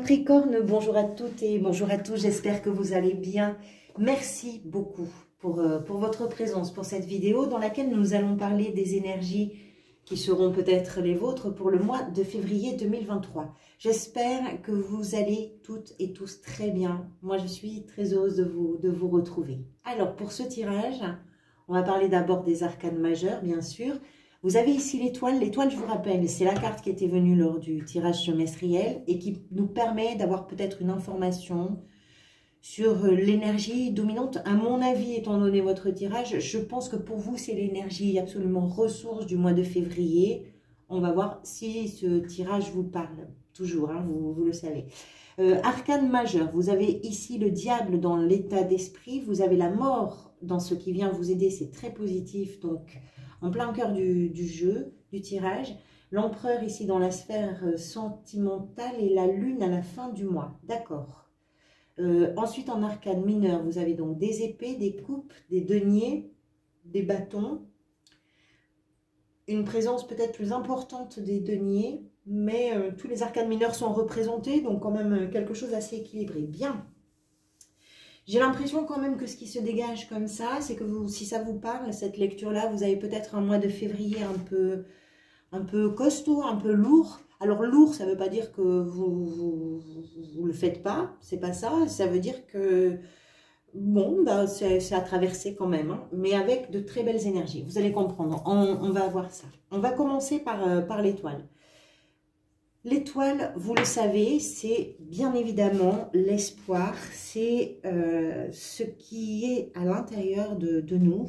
Capricorne, bonjour à toutes et bonjour à tous, j'espère que vous allez bien. Merci beaucoup pour votre présence, pour cette vidéo dans laquelle nous allons parler des énergies qui seront peut-être les vôtres pour le mois de février 2023. J'espère que vous allez toutes et tous très bien. Moi, je suis très heureuse de vous retrouver. Alors, pour ce tirage, on va parler d'abord des arcanes majeures, bien sûr. Vous avez ici l'étoile. L'étoile, je vous rappelle, c'est la carte qui était venue lors du tirage semestriel et qui nous permet d'avoir peut-être une information sur l'énergie dominante. À mon avis, étant donné votre tirage, je pense que pour vous, c'est l'énergie absolument ressource du mois de février. On va voir si ce tirage vous parle. Toujours, hein, vous le savez. Arcane majeur, vous avez ici le diable dans l'état d'esprit. Vous avez la mort dans ce qui vient vous aider. C'est très positif, donc en plein cœur du jeu, du tirage. L'empereur ici dans la sphère sentimentale et la lune à la fin du mois. D'accord. Ensuite, en arcane mineur, vous avez donc des épées, des coupes, des deniers, des bâtons. Une présence peut-être plus importante des deniers, mais tous les arcanes mineurs sont représentés, donc quand même quelque chose d'assez équilibré. Bien. J'ai l'impression quand même que ce qui se dégage comme ça, c'est que vous, si ça vous parle, cette lecture-là, vous avez peut-être un mois de février un peu costaud, un peu lourd. Alors lourd, ça ne veut pas dire que vous le faites pas, c'est pas ça. Ça veut dire que, bon, bah, c'est à traverser quand même, hein, mais avec de très belles énergies. Vous allez comprendre, on va voir ça. On va commencer par l'étoile. L'étoile, vous le savez, c'est bien évidemment l'espoir, c'est ce qui est à l'intérieur de nous.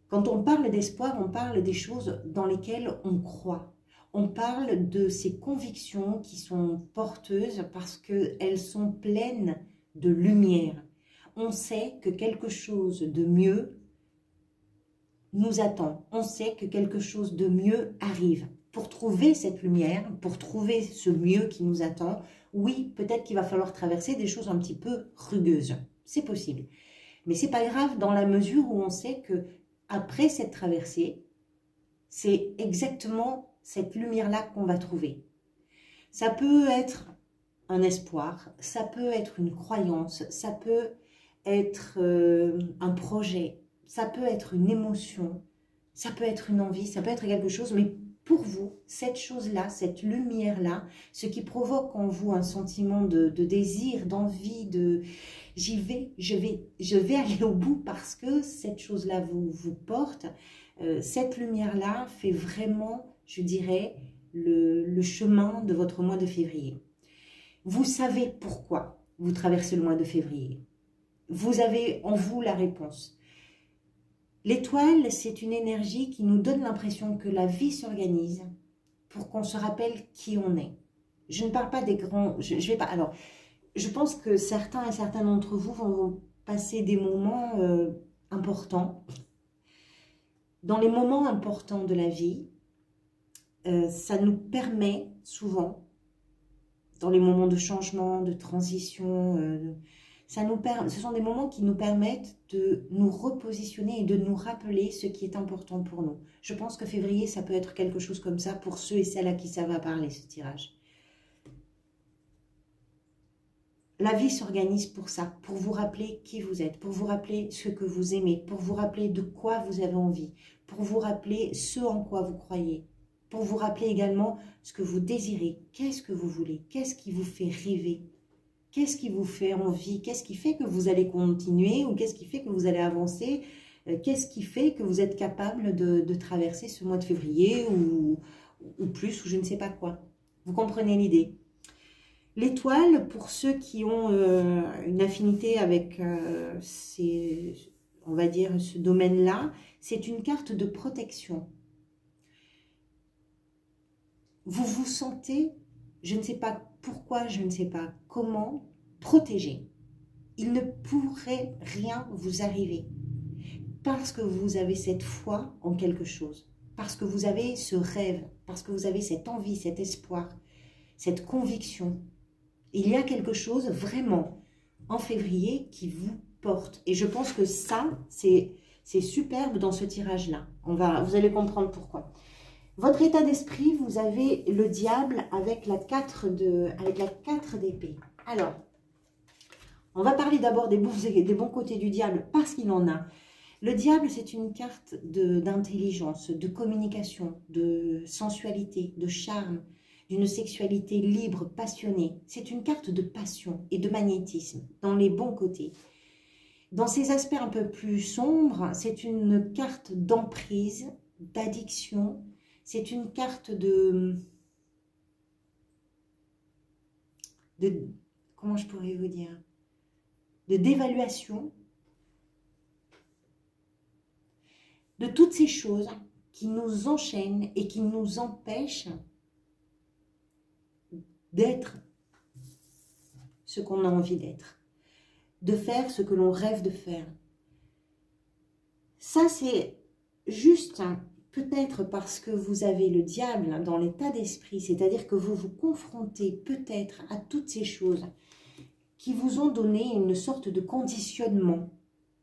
Quand on parle d'espoir, on parle des choses dans lesquelles on croit. On parle de ces convictions qui sont porteuses parce qu'elles sont pleines de lumière. On sait que quelque chose de mieux nous attend. On sait que quelque chose de mieux arrive. Pour trouver cette lumière, pour trouver ce mieux qui nous attend, oui, peut-être qu'il va falloir traverser des choses un petit peu rugueuses. C'est possible. Mais c'est pas grave dans la mesure où on sait que après cette traversée, c'est exactement cette lumière-là qu'on va trouver. Ça peut être un espoir, ça peut être une croyance, ça peut être un projet, ça peut être une émotion, ça peut être une envie, ça peut être quelque chose, mais pour vous, cette chose-là, cette lumière-là, ce qui provoque en vous un sentiment de désir, d'envie, de j'y vais, je vais aller au bout parce que cette chose-là vous porte, cette lumière-là fait vraiment, je dirais, le chemin de votre mois de février. Vous savez pourquoi vous traversez le mois de février. Vous avez en vous la réponse. L'étoile, c'est une énergie qui nous donne l'impression que la vie s'organise pour qu'on se rappelle qui on est. Je ne parle pas des grands... Je vais pas... Alors, je pense que certains et certaines d'entre vous vont passer des moments importants. Dans les moments importants de la vie, ça nous permet souvent, dans les moments de changement, de transition... ce sont des moments qui nous permettent de nous repositionner et de nous rappeler ce qui est important pour nous. Je pense que février, ça peut être quelque chose comme ça pour ceux et celles à qui ça va parler, ce tirage. La vie s'organise pour ça, pour vous rappeler qui vous êtes, pour vous rappeler ce que vous aimez, pour vous rappeler de quoi vous avez envie, pour vous rappeler ce en quoi vous croyez, pour vous rappeler également ce que vous désirez, qu'est-ce que vous voulez, qu'est-ce qui vous fait rêver. Qu'est-ce qui vous fait envie? Qu'est-ce qui fait que vous allez continuer ou qu'est-ce qui fait que vous allez avancer? Qu'est-ce qui fait que vous êtes capable de traverser ce mois de février ou plus ou je ne sais pas quoi? Vous comprenez l'idée? L'étoile, pour ceux qui ont une affinité avec on va dire ce domaine-là, c'est une carte de protection. Vous vous sentez, je ne sais pas pourquoi, je ne sais pas comment, protégé. Il ne pourrait rien vous arriver parce que vous avez cette foi en quelque chose, parce que vous avez ce rêve, parce que vous avez cette envie, cet espoir, cette conviction. Il y a quelque chose vraiment en février qui vous porte. Et je pense que ça, c'est superbe dans ce tirage-là. Vous allez comprendre pourquoi. Votre état d'esprit, vous avez le diable avec la 4 d'épée. Alors, on va parler d'abord des bons côtés du diable parce qu'il en a. Le diable, c'est une carte d'intelligence, de communication, de sensualité, de charme, d'une sexualité libre, passionnée. C'est une carte de passion et de magnétisme, dans les bons côtés. Dans ses aspects un peu plus sombres, c'est une carte d'emprise, d'addiction. C'est une carte comment je pourrais vous dire, de dévaluation, de toutes ces choses qui nous enchaînent et qui nous empêchent d'être ce qu'on a envie d'être, de faire ce que l'on rêve de faire. Ça, c'est juste peut-être parce que vous avez le diable dans l'état d'esprit, c'est-à-dire que vous vous confrontez peut-être à toutes ces choses qui vous ont donné une sorte de conditionnement,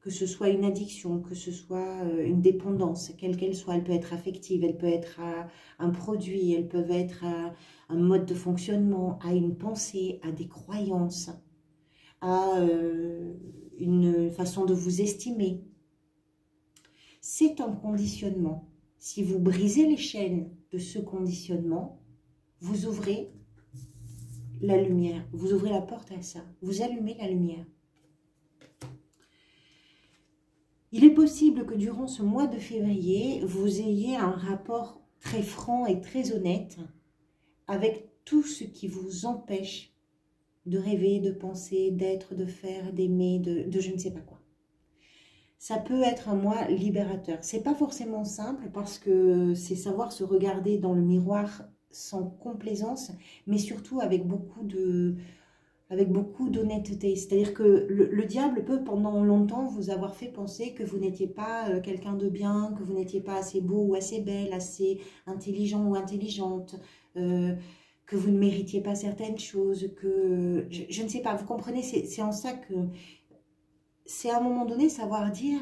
que ce soit une addiction, que ce soit une dépendance, quelle qu'elle soit. Elle peut être affective, elle peut être à un produit, elle peut être à un mode de fonctionnement, à une pensée, à des croyances, à une façon de vous estimer. C'est un conditionnement. Si vous brisez les chaînes de ce conditionnement, vous ouvrez la lumière, vous ouvrez la porte à ça, vous allumez la lumière. Il est possible que durant ce mois de février, vous ayez un rapport très franc et très honnête avec tout ce qui vous empêche de rêver, de penser, d'être, de faire, d'aimer, de je ne sais pas quoi. Ça peut être un mois libérateur. C'est pas forcément simple parce que c'est savoir se regarder dans le miroir sans complaisance, mais surtout avec beaucoup d'honnêteté. C'est-à-dire que le diable peut pendant longtemps vous avoir fait penser que vous n'étiez pas quelqu'un de bien, que vous n'étiez pas assez beau ou assez belle, assez intelligent ou intelligente, que vous ne méritiez pas certaines choses, que je ne sais pas, vous comprenez, c'est en ça que c'est à un moment donné savoir dire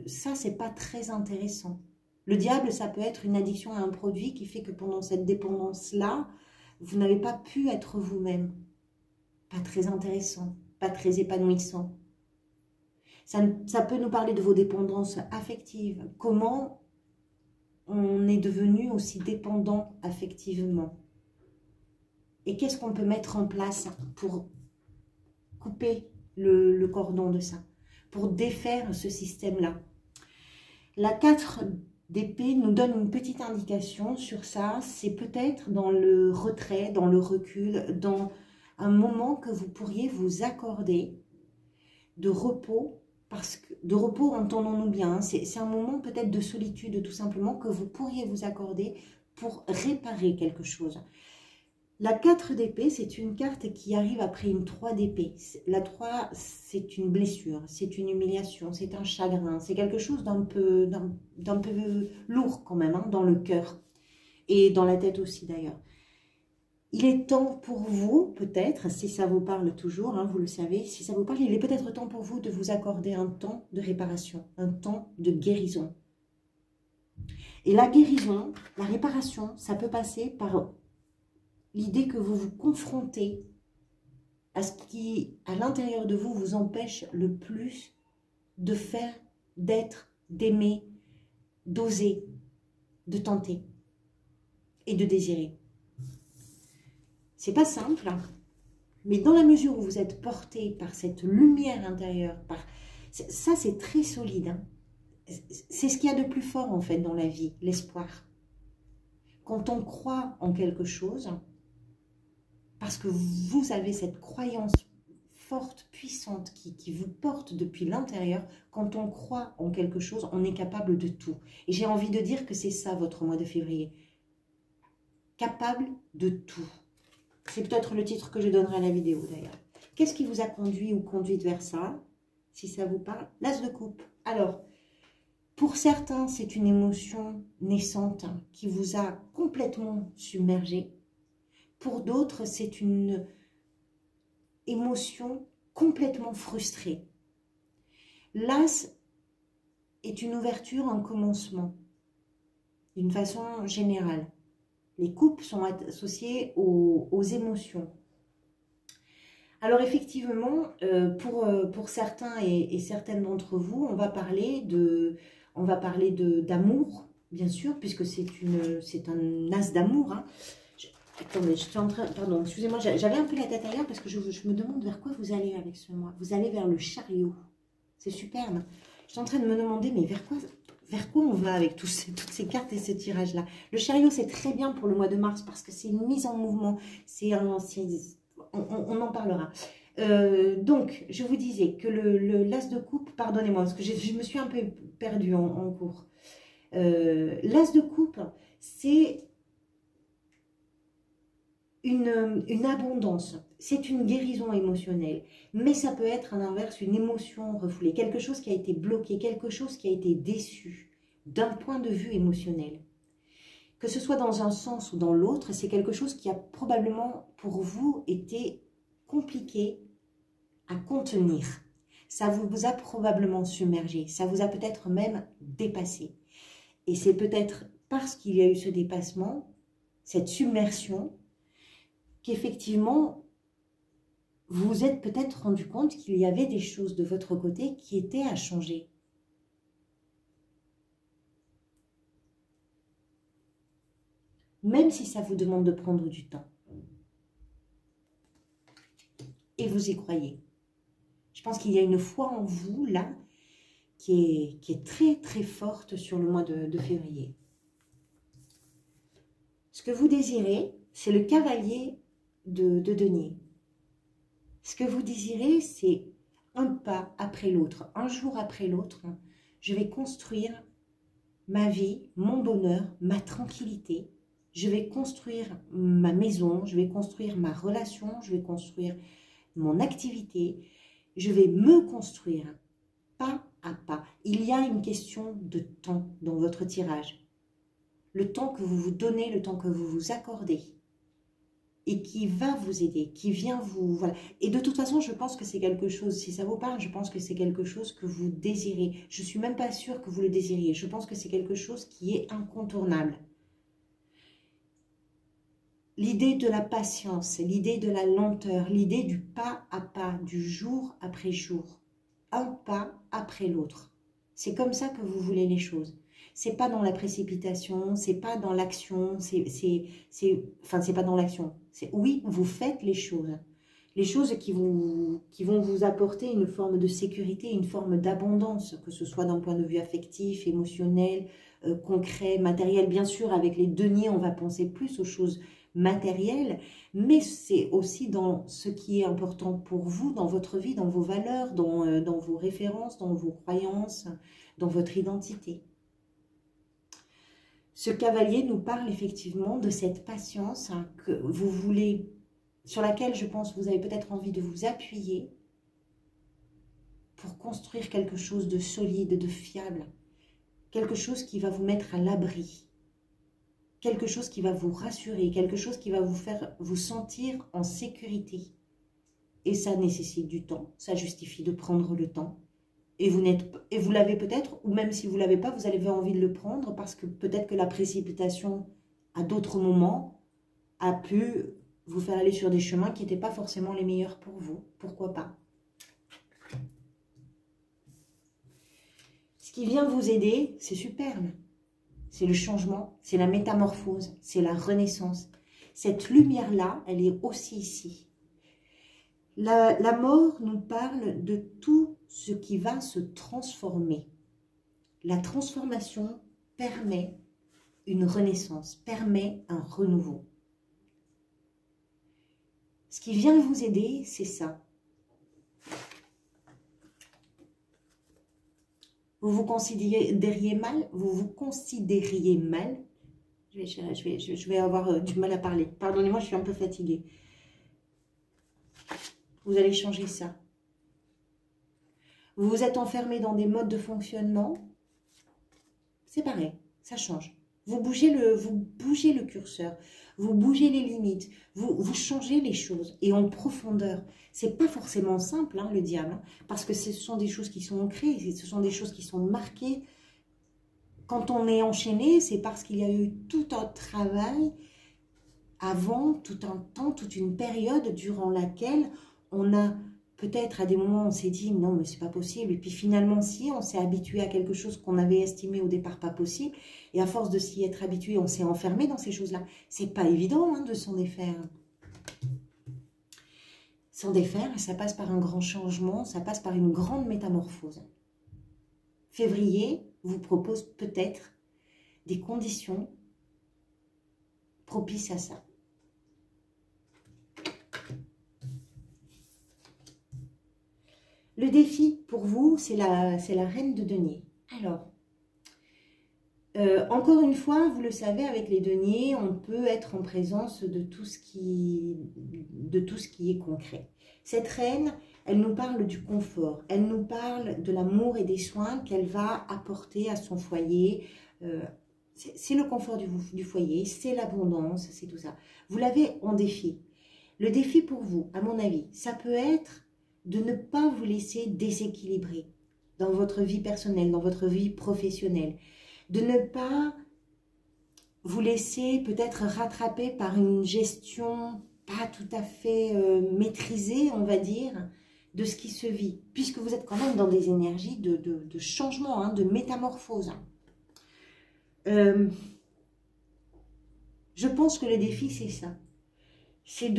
ça c'est pas très intéressant. Le diable, ça peut être une addiction à un produit qui fait que pendant cette dépendance-là, vous n'avez pas pu être vous-même. Pas très intéressant, pas très épanouissant. Ça peut nous parler de vos dépendances affectives. Comment on est devenu aussi dépendant affectivement? Et qu'est-ce qu'on peut mettre en place pour couper le cordon de ça? Pour défaire ce système-là. La 4 d'épée nous donne une petite indication sur ça. C'est peut-être dans le retrait, dans le recul, dans un moment que vous pourriez vous accorder de repos, parce que de repos, entendons-nous bien, c'est un moment peut-être de solitude tout simplement que vous pourriez vous accorder pour réparer quelque chose. La 4 d'épée, c'est une carte qui arrive après une 3 d'épée. La 3, c'est une blessure, c'est une humiliation, c'est un chagrin, c'est quelque chose d'un peu lourd quand même, hein, dans le cœur et dans la tête aussi d'ailleurs. Il est temps pour vous, peut-être, si ça vous parle toujours, hein, vous le savez, si ça vous parle, il est peut-être temps pour vous de vous accorder un temps de réparation, un temps de guérison. Et la guérison, la réparation, ça peut passer par l'idée que vous vous confrontez à ce qui, à l'intérieur de vous, vous empêche le plus de faire, d'être, d'aimer, d'oser, de tenter et de désirer. C'est pas simple, mais dans la mesure où vous êtes porté par cette lumière intérieure, ça c'est très solide. Hein. C'est ce qu'il y a de plus fort en fait dans la vie, l'espoir. Quand on croit en quelque chose, parce que vous avez cette croyance forte, puissante, qui vous porte depuis l'intérieur, quand on croit en quelque chose, on est capable de tout. Et j'ai envie de dire que c'est ça votre mois de février. Capable de tout. C'est peut-être le titre que je donnerai à la vidéo d'ailleurs. Qu'est-ce qui vous a conduit ou conduite vers ça? Si ça vous parle, l'As de coupe. Alors, pour certains, c'est une émotion naissante qui vous a complètement submergé. Pour d'autres, c'est une émotion complètement frustrée. L'As est une ouverture, un commencement. d'une façon générale. Les coupes sont associées aux émotions. Alors effectivement, pour certains et certaines d'entre vous, on va parler d'amour, bien sûr, puisque c'est un as d'amour. Hein. Attendez, je suis en train, pardon, excusez-moi, j'avais un peu la tête ailleurs parce que je me demande vers quoi vous allez avec ce mois. Vous allez vers le chariot, c'est superbe. Je suis en train de me demander, mais vers quoi on va avec toutes ces cartes et ce tirage-là. Le chariot, c'est très bien pour le mois de mars parce que c'est une mise en mouvement, on en parlera. Donc, je vous disais que l'as de coupe, pardonnez-moi, parce que je me suis un peu perdue en cours. L'as de coupe, c'est une abondance, c'est une guérison émotionnelle, mais ça peut être à l'inverse une émotion refoulée, quelque chose qui a été bloqué, quelque chose qui a été déçu d'un point de vue émotionnel. Que ce soit dans un sens ou dans l'autre, c'est quelque chose qui a probablement pour vous été compliqué à contenir. Ça vous a probablement submergé, ça vous a peut-être même dépassé. Et c'est peut-être parce qu'il y a eu ce dépassement, cette submersion, qu'effectivement, vous vous êtes peut-être rendu compte qu'il y avait des choses de votre côté qui étaient à changer. Même si ça vous demande de prendre du temps. Et vous y croyez. Je pense qu'il y a une foi en vous, là, qui est très, très forte sur le mois de février. Ce que vous désirez, c'est le cavalier de denier. Ce que vous désirez, c'est un pas après l'autre, un jour après l'autre. Je vais construire ma vie, mon bonheur, ma tranquillité. Je vais construire ma maison, je vais construire ma relation, je vais construire mon activité. Je vais me construire pas à pas. Il y a une question de temps dans votre tirage. Le temps que vous vous donnez, le temps que vous vous accordez. Et qui va vous aider, qui vient vous... Voilà. Et de toute façon, je pense que c'est quelque chose, si ça vous parle, je pense que c'est quelque chose que vous désirez. Je ne suis même pas sûre que vous le désiriez. Je pense que c'est quelque chose qui est incontournable. L'idée de la patience, l'idée de la lenteur, l'idée du pas à pas, du jour après jour. Un pas après l'autre. C'est comme ça que vous voulez les choses. C'est pas dans la précipitation, c'est pas dans l'action, enfin c'est pas dans l'action. Oui, vous faites les choses qui vont vous apporter une forme de sécurité, une forme d'abondance, que ce soit d'un point de vue affectif, émotionnel, concret, matériel. Bien sûr, avec les deniers, on va penser plus aux choses matérielles, mais c'est aussi dans ce qui est important pour vous, dans votre vie, dans vos valeurs, dans vos références, dans vos croyances, dans votre identité. Ce cavalier nous parle effectivement de cette patience que vous voulez, sur laquelle je pense vous avez peut-être envie de vous appuyer pour construire quelque chose de solide, de fiable, quelque chose qui va vous mettre à l'abri, quelque chose qui va vous rassurer, quelque chose qui va vous faire vous sentir en sécurité. Et ça nécessite du temps, ça justifie de prendre le temps. Et vous l'avez peut-être, ou même si vous ne l'avez pas, vous avez envie de le prendre parce que peut-être que la précipitation, à d'autres moments, a pu vous faire aller sur des chemins qui n'étaient pas forcément les meilleurs pour vous. Pourquoi pas? Ce qui vient vous aider, c'est superbe. C'est le changement, c'est la métamorphose, c'est la renaissance. Cette lumière-là, elle est aussi ici. La mort nous parle de tout ce qui va se transformer. La transformation permet une renaissance, permet un renouveau. Ce qui vient vous aider, c'est ça. Vous vous considériez mal, je vais avoir du mal à parler. Pardonnez-moi, je suis un peu fatiguée. Vous allez changer ça. Vous vous êtes enfermé dans des modes de fonctionnement. C'est pareil, ça change. Vous bougez le curseur, vous bougez les limites, vous changez les choses et en profondeur. C'est pas forcément simple, hein, le diable, hein, parce que ce sont des choses qui sont ancrées, ce sont des choses qui sont marquées quand on est enchaîné, c'est parce qu'il y a eu tout un travail avant, tout un temps, toute une période durant laquelle on a peut-être à des moments on s'est dit non mais c'est pas possible, et puis finalement si, on s'est habitué à quelque chose qu'on avait estimé au départ pas possible, et à force de s'y être habitué, on s'est enfermé dans ces choses-là. C'est pas évident de s'en défaire. S'en défaire, ça passe par un grand changement, ça passe par une grande métamorphose. Février vous propose peut-être des conditions propices à ça. Le défi pour vous, c'est la reine de denier. Alors, encore une fois, vous le savez, avec les deniers, on peut être en présence de tout ce qui est concret. Cette reine, elle nous parle du confort, elle nous parle de l'amour et des soins qu'elle va apporter à son foyer. C'est le confort du foyer, c'est l'abondance, c'est tout ça. Vous l'avez en défi. Le défi pour vous, à mon avis, ça peut être de ne pas vous laisser déséquilibrer dans votre vie personnelle, dans votre vie professionnelle. De ne pas vous laisser peut-être rattraper par une gestion pas tout à fait maîtrisée, on va dire, de ce qui se vit. Puisque vous êtes quand même dans des énergies de changement, de métamorphose. Je pense que le défi, c'est ça. C'est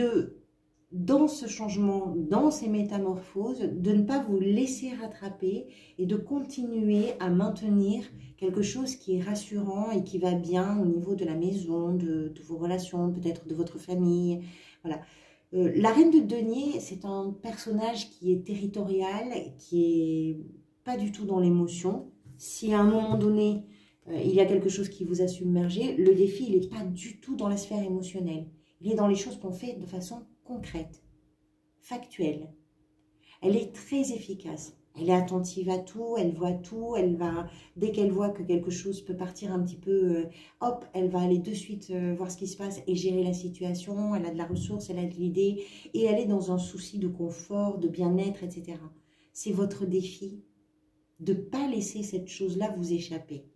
dans ce changement, dans ces métamorphoses, de ne pas vous laisser rattraper et de continuer à maintenir quelque chose qui est rassurant et qui va bien au niveau de la maison, de vos relations, peut-être de votre famille. Voilà. La reine de denier, c'est un personnage qui est territorial, qui est pas du tout dans l'émotion. Si à un moment donné, il y a quelque chose qui vous a submergé, le défi, il n'est pas du tout dans la sphère émotionnelle. Il est dans les choses qu'on fait de façon concrète, factuelle. Elle est très efficace. Elle est attentive à tout, elle voit tout, elle va, dès qu'elle voit que quelque chose peut partir un petit peu, hop, elle va aller de suite voir ce qui se passe et gérer la situation. Elle a de la ressource, elle a de l'idée et elle est dans un souci de confort, de bien-être, etc. C'est votre défi de ne pas laisser cette chose-là vous échapper.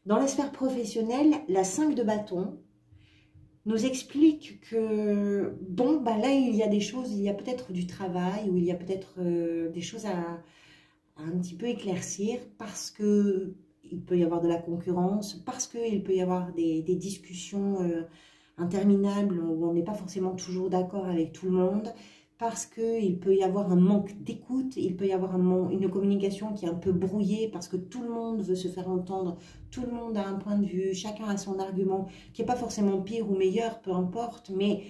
Dans la sphère professionnelle, la 5 de bâton nous explique que, bon, bah là, il y a des choses, il y a peut-être du travail, ou il y a peut-être des choses à un petit peu éclaircir, parce que il peut y avoir de la concurrence, parce qu'il peut y avoir des discussions interminables, où on n'est pas forcément toujours d'accord avec tout le monde, parce qu'il peut y avoir un manque d'écoute, il peut y avoir une communication qui est un peu brouillée parce que tout le monde veut se faire entendre, tout le monde a un point de vue, chacun a son argument, qui n'est pas forcément pire ou meilleur, peu importe, mais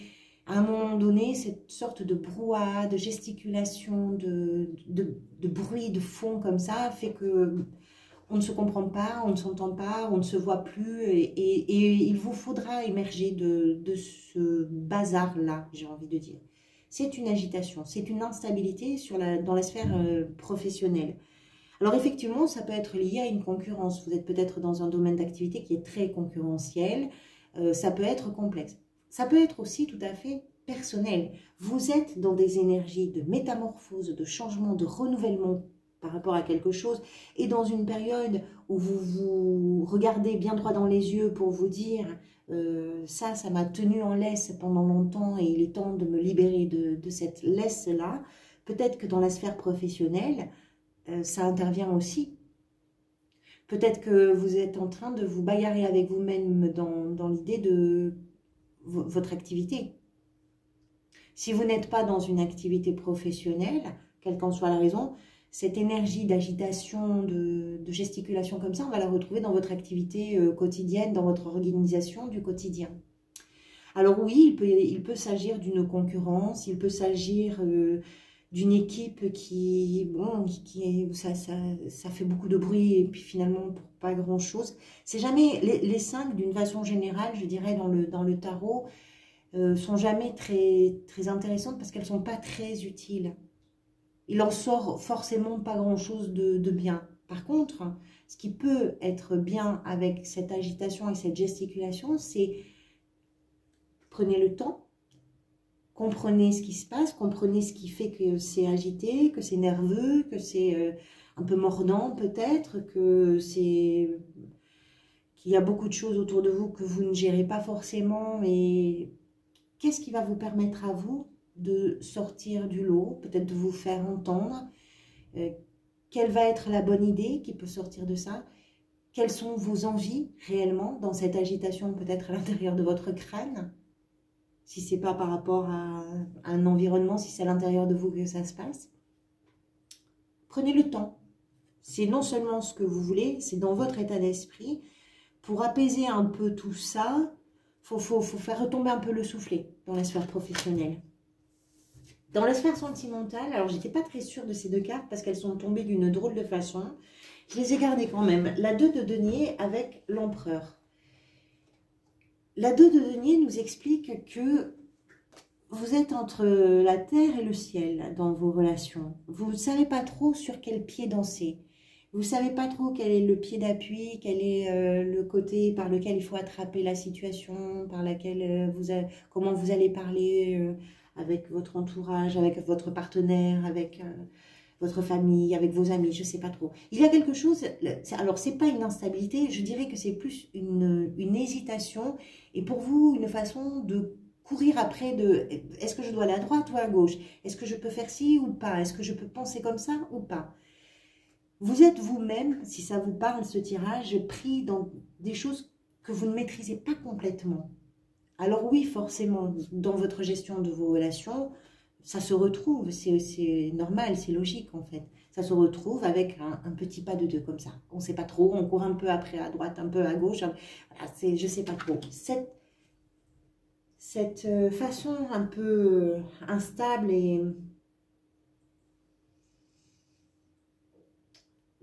à un moment donné, cette sorte de brouhaha, de gesticulation, de bruit de fond comme ça, fait que on ne se comprend pas, on ne s'entend pas, on ne se voit plus, et il vous faudra émerger de ce bazar-là, j'ai envie de dire. C'est une agitation, c'est une instabilité dans la sphère professionnelle. Alors effectivement, ça peut être lié à une concurrence. Vous êtes peut-être dans un domaine d'activité qui est très concurrentiel. Ça peut être complexe. Ça peut être aussi tout à fait personnel. Vous êtes dans des énergies de métamorphose, de changement, de renouvellement par rapport à quelque chose. Et dans une période où vous vous regardez bien droit dans les yeux pour vous dire... ça m'a tenu en laisse pendant longtemps et il est temps de me libérer de cette laisse-là. Peut-être que dans la sphère professionnelle, ça intervient aussi. Peut-être que vous êtes en train de vous bagarrer avec vous-même dans l'idée de votre activité. Si vous n'êtes pas dans une activité professionnelle, quelle qu'en soit la raison, cette énergie d'agitation, de gesticulation comme ça, on va la retrouver dans votre activité quotidienne, dans votre organisation du quotidien. Alors oui, il peut s'agir d'une concurrence, il peut s'agir d'une équipe ça fait beaucoup de bruit et puis finalement pour pas grand-chose. C'est jamais, les 5 d'une façon générale, je dirais dans le tarot, sont jamais très, très intéressantes parce qu'elles ne sont pas très utiles. Il en sort forcément pas grand-chose de bien. Par contre, ce qui peut être bien avec cette agitation et cette gesticulation, c'est prenez le temps, comprenez ce qui se passe, comprenez ce qui fait que c'est agité, que c'est nerveux, que c'est un peu mordant peut-être, qu'il y a beaucoup de choses autour de vous que vous ne gérez pas forcément. Et qu'est-ce qui va vous permettre à vous de sortir du lot, peut-être de vous faire entendre? Quelle va être la bonne idée qui peut sortir de ça? Quelles sont vos envies réellement dans cette agitation peut-être à l'intérieur de votre crâne? Si ce n'est pas par rapport à un environnement, si c'est à l'intérieur de vous que ça se passe. Prenez le temps. C'est non seulement ce que vous voulez, c'est dans votre état d'esprit. Pour apaiser un peu tout ça, faut faire retomber un peu le soufflet dans la sphère professionnelle. Dans la sphère sentimentale, alors j'étais pas très sûre de ces deux cartes parce qu'elles sont tombées d'une drôle de façon. Je les ai gardées quand même. La 2 de denier avec l'empereur. La 2 de denier nous explique que vous êtes entre la terre et le ciel dans vos relations. Vous ne savez pas trop sur quel pied danser. Vous ne savez pas trop quel est le pied d'appui, quel est le côté par lequel il faut attraper la situation, par laquelle comment vous allez parler avec votre entourage, avec votre partenaire, avec votre famille, avec vos amis, je ne sais pas trop. Il y a quelque chose, alors ce n'est pas une instabilité, je dirais que c'est plus une hésitation et pour vous une façon de courir après de est-ce que je dois aller à droite ou à gauche? Est-ce que je peux faire ci ou pas? Est-ce que je peux penser comme ça ou pas? Vous êtes vous-même, si ça vous parle ce tirage, pris dans des choses que vous ne maîtrisez pas complètement. Alors oui, forcément, dans votre gestion de vos relations, ça se retrouve, c'est normal, c'est logique en fait. Ça se retrouve avec un petit pas de deux comme ça. On ne sait pas trop, on court un peu après à droite, un peu à gauche. Voilà, je ne sais pas trop. Cette façon un peu instable et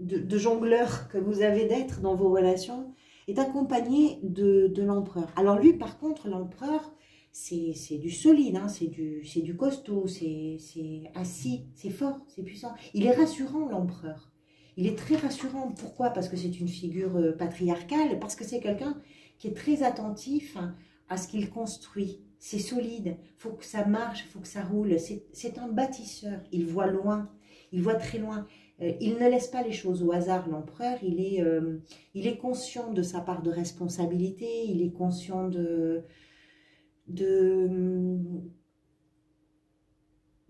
de jongleur que vous avez d'être dans vos relations est accompagnée de l'empereur. Alors lui, par contre, l'empereur, c'est du solide, hein, c'est du costaud, c'est assis, c'est fort, c'est puissant. Il est rassurant, l'empereur. Il est très rassurant. Pourquoi? Parce que c'est une figure patriarcale, parce que c'est quelqu'un qui est très attentif à ce qu'il construit. C'est solide, il faut que ça marche, il faut que ça roule. C'est un bâtisseur, il voit loin, il voit très loin. Il ne laisse pas les choses au hasard, l'empereur. Il est conscient de sa part de responsabilité, il est conscient de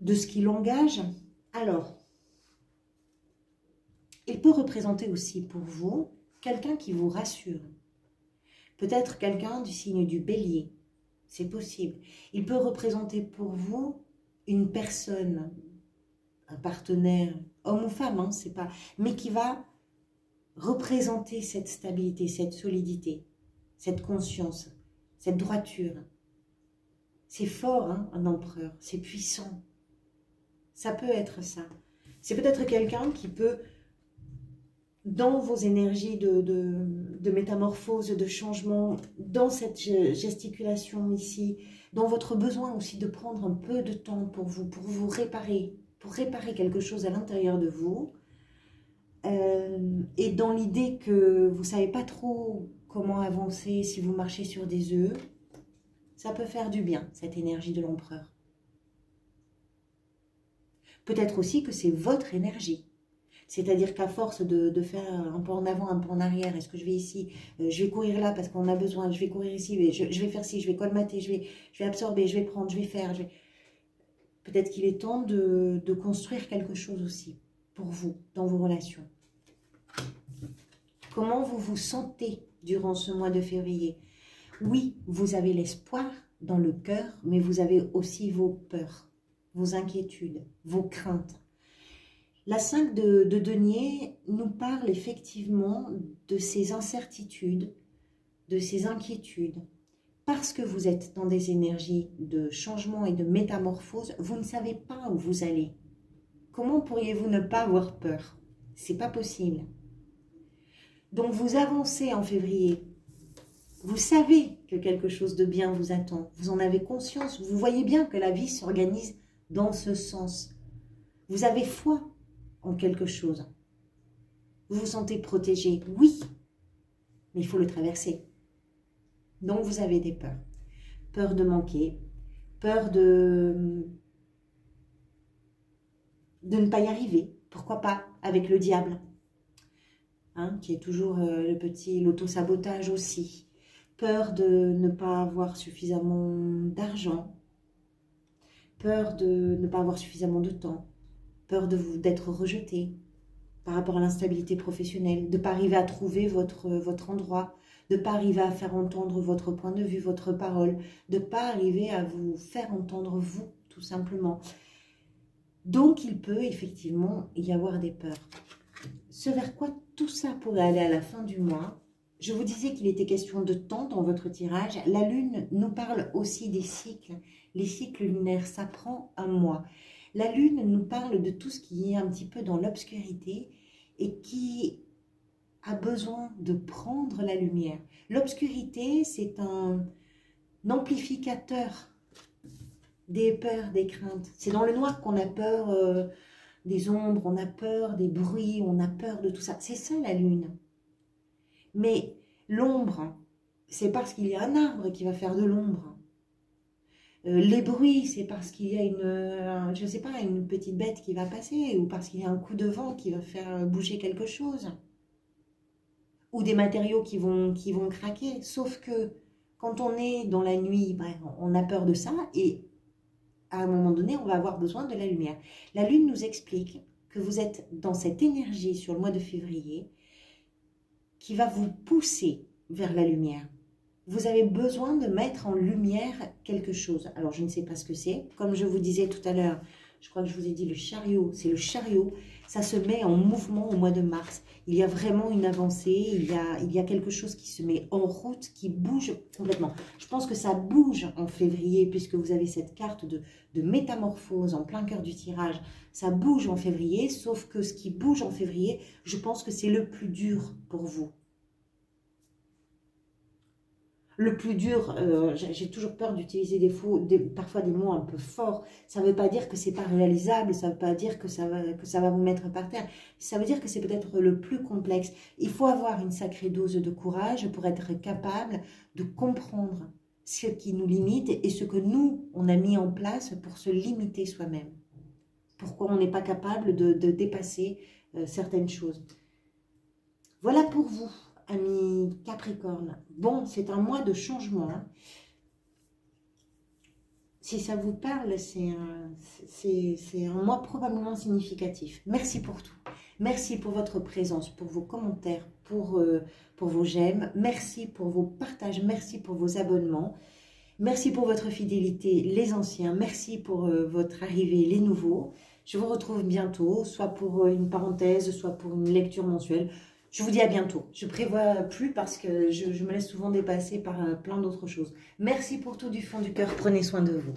ce qu'il engage. Alors, il peut représenter aussi pour vous quelqu'un qui vous rassure. Peut-être quelqu'un du signe du Bélier, c'est possible. Il peut représenter pour vous une personne, un partenaire, homme ou femme, hein, c'est pas, mais qui va représenter cette stabilité, cette solidité, cette conscience, cette droiture. C'est fort, hein, un empereur, c'est puissant. Ça peut être ça. C'est peut-être quelqu'un qui peut, dans vos énergies de métamorphose, de changement, dans cette gesticulation ici, dans votre besoin aussi de prendre un peu de temps pour vous réparer, pour réparer quelque chose à l'intérieur de vous, et dans l'idée que vous ne savez pas trop comment avancer si vous marchez sur des œufs, ça peut faire du bien, cette énergie de l'empereur. Peut-être aussi que c'est votre énergie. C'est-à-dire qu'à force de faire un pas en avant, un pas en arrière, est-ce que je vais ici, je vais courir là parce qu'on a besoin, je vais courir ici, je vais faire ci, je vais colmater, je vais absorber, je vais prendre, je vais faire. Peut-être qu'il est temps de construire quelque chose aussi pour vous, dans vos relations. Comment vous vous sentez durant ce mois de février? Oui, vous avez l'espoir dans le cœur, mais vous avez aussi vos peurs, vos inquiétudes, vos craintes. La 5 de denier nous parle effectivement de ces incertitudes, de ces inquiétudes. Parce que vous êtes dans des énergies de changement et de métamorphose, vous ne savez pas où vous allez. Comment pourriez-vous ne pas avoir peur? C'est pas possible. Donc vous avancez en février. Vous savez que quelque chose de bien vous attend. Vous en avez conscience. Vous voyez bien que la vie s'organise dans ce sens. Vous avez foi en quelque chose. Vous vous sentez protégé. Oui, mais il faut le traverser. Donc vous avez des peurs. Peur de manquer, peur de ne pas y arriver. Pourquoi pas avec le diable, hein, qui est toujours l'auto-sabotage aussi. Peur de ne pas avoir suffisamment d'argent, peur de ne pas avoir suffisamment de temps, peur d'être rejeté par rapport à l'instabilité professionnelle, de ne pas arriver à trouver votre endroit, de ne pas arriver à faire entendre votre point de vue, votre parole, de ne pas arriver à vous faire entendre vous, tout simplement. Donc, il peut effectivement y avoir des peurs. Ce vers quoi tout ça pourrait aller à la fin du mois, je vous disais qu'il était question de temps dans votre tirage. La Lune nous parle aussi des cycles. Les cycles lunaires, ça prend un mois. La Lune nous parle de tout ce qui est un petit peu dans l'obscurité et qui a besoin de prendre la lumière. L'obscurité, c'est un amplificateur des peurs, des craintes. C'est dans le noir qu'on a peur des ombres, on a peur des bruits, on a peur de tout ça. C'est ça la Lune. Mais l'ombre, c'est parce qu'il y a un arbre qui va faire de l'ombre. Les bruits, c'est parce qu'il y a je sais pas, une petite bête qui va passer, ou parce qu'il y a un coup de vent qui va faire bouger quelque chose, ou des matériaux qui vont craquer. Sauf que quand on est dans la nuit, ben, on a peur de ça, et à un moment donné, on va avoir besoin de la lumière. La Lune nous explique que vous êtes dans cette énergie sur le mois de février qui va vous pousser vers la lumière. Vous avez besoin de mettre en lumière quelque chose. Alors, je ne sais pas ce que c'est. Comme je vous disais tout à l'heure, je crois que je vous ai dit le chariot. C'est le chariot. Ça se met en mouvement au mois de mars. Il y a vraiment une avancée. Il y a quelque chose qui se met en route, qui bouge complètement. Je pense que ça bouge en février, puisque vous avez cette carte de métamorphose en plein cœur du tirage. Ça bouge en février, sauf que ce qui bouge en février, je pense que c'est le plus dur pour vous. Le plus dur, j'ai toujours peur d'utiliser parfois des mots un peu forts. Ça ne veut pas dire que c'est pas réalisable, ça ne veut pas dire que ça va vous mettre par terre. Ça veut dire que c'est peut-être le plus complexe. Il faut avoir une sacrée dose de courage pour être capable de comprendre ce qui nous limite et ce que nous, on a mis en place pour se limiter soi-même. Pourquoi on n'est pas capable de dépasser certaines choses. Voilà pour vous, amis Capricorne. Bon, c'est un mois de changement. Hein. Si ça vous parle, c'est un mois probablement significatif. Merci pour tout. Merci pour votre présence, pour vos commentaires, pour vos j'aime. Merci pour vos partages, merci pour vos abonnements. Merci pour votre fidélité, les anciens. Merci pour votre arrivée, les nouveaux. Je vous retrouve bientôt, soit pour une parenthèse, soit pour une lecture mensuelle. Je vous dis à bientôt. Je prévois plus parce que je me laisse souvent dépasser par plein d'autres choses. Merci pour tout du fond du cœur. Prenez soin de vous.